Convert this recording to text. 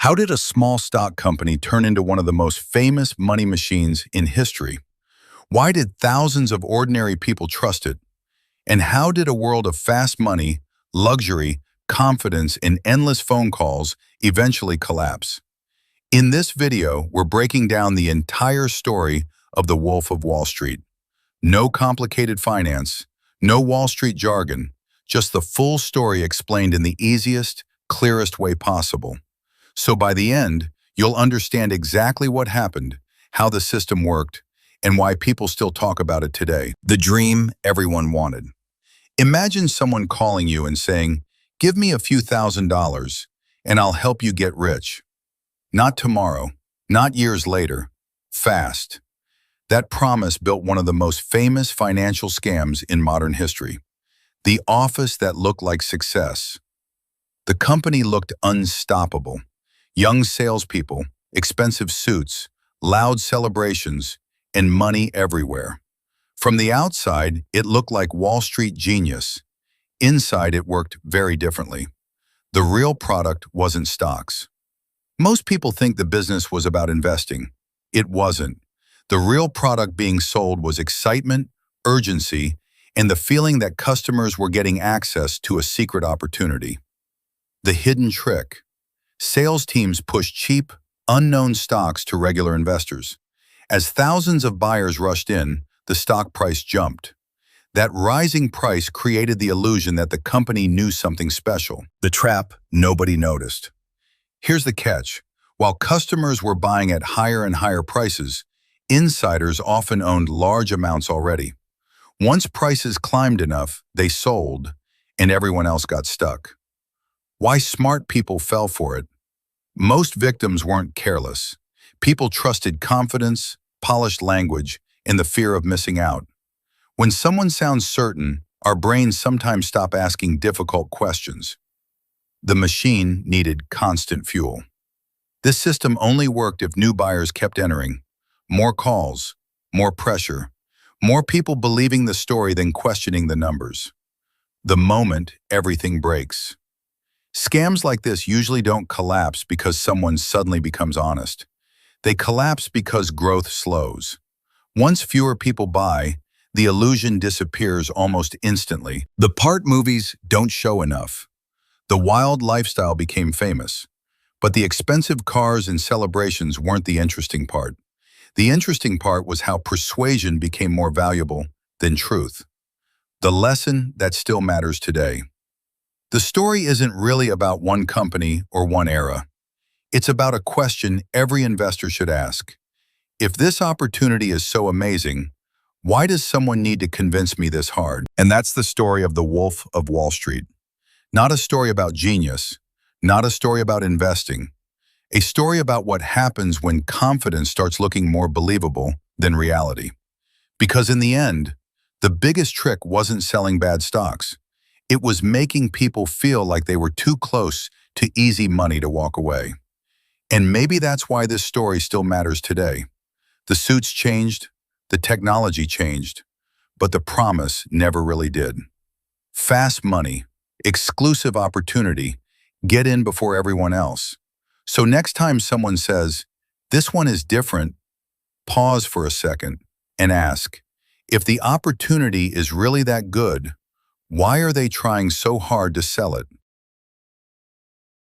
How did a small stock company turn into one of the most famous money machines in history? Why did thousands of ordinary people trust it? And how did a world of fast money, luxury, confidence, and endless phone calls eventually collapse? In this video, we're breaking down the entire story of the Wolf of Wall Street. No complicated finance, no Wall Street jargon, just the full story explained in the easiest, clearest way possible. So by the end, you'll understand exactly what happened, how the system worked, and why people still talk about it today. The dream everyone wanted. Imagine someone calling you and saying, "Give me a few $1,000 and I'll help you get rich." Not tomorrow, not years later, fast. That promise built one of the most famous financial scams in modern history. The office that looked like success. The company looked unstoppable. Young salespeople, expensive suits, loud celebrations, and money everywhere. From the outside, it looked like Wall Street genius. Inside, it worked very differently. The real product wasn't stocks. Most people think the business was about investing. It wasn't. The real product being sold was excitement, urgency, and the feeling that customers were getting access to a secret opportunity. The hidden trick. Sales teams pushed cheap, unknown stocks to regular investors. As thousands of buyers rushed in, the stock price jumped. That rising price created the illusion that the company knew something special. The trap nobody noticed. Here's the catch. While customers were buying at higher and higher prices, insiders often owned large amounts already. Once prices climbed enough, they sold, and everyone else got stuck. Why smart people fell for it? Most victims weren't careless. People trusted confidence, polished language, and the fear of missing out. When someone sounds certain, our brains sometimes stop asking difficult questions. The machine needed constant fuel. This system only worked if new buyers kept entering. More calls, more pressure, more people believing the story than questioning the numbers. The moment everything breaks. Scams like this usually don't collapse because someone suddenly becomes honest. They collapse because growth slows. Once fewer people buy, the illusion disappears almost instantly. The part movies don't show enough. The wild lifestyle became famous. But the expensive cars and celebrations weren't the interesting part. The interesting part was how persuasion became more valuable than truth. The lesson that still matters today. The story isn't really about one company or one era. It's about a question every investor should ask. If this opportunity is so amazing, why does someone need to convince me this hard? And that's the story of the Wolf of Wall Street. Not a story about genius, not a story about investing. A story about what happens when confidence starts looking more believable than reality. Because in the end, the biggest trick wasn't selling bad stocks. It was making people feel like they were too close to easy money to walk away. And maybe that's why this story still matters today. The suits changed, the technology changed, but the promise never really did. Fast money, exclusive opportunity, get in before everyone else. So next time someone says, "This one is different," pause for a second and ask, if the opportunity is really that good, why are they trying so hard to sell it?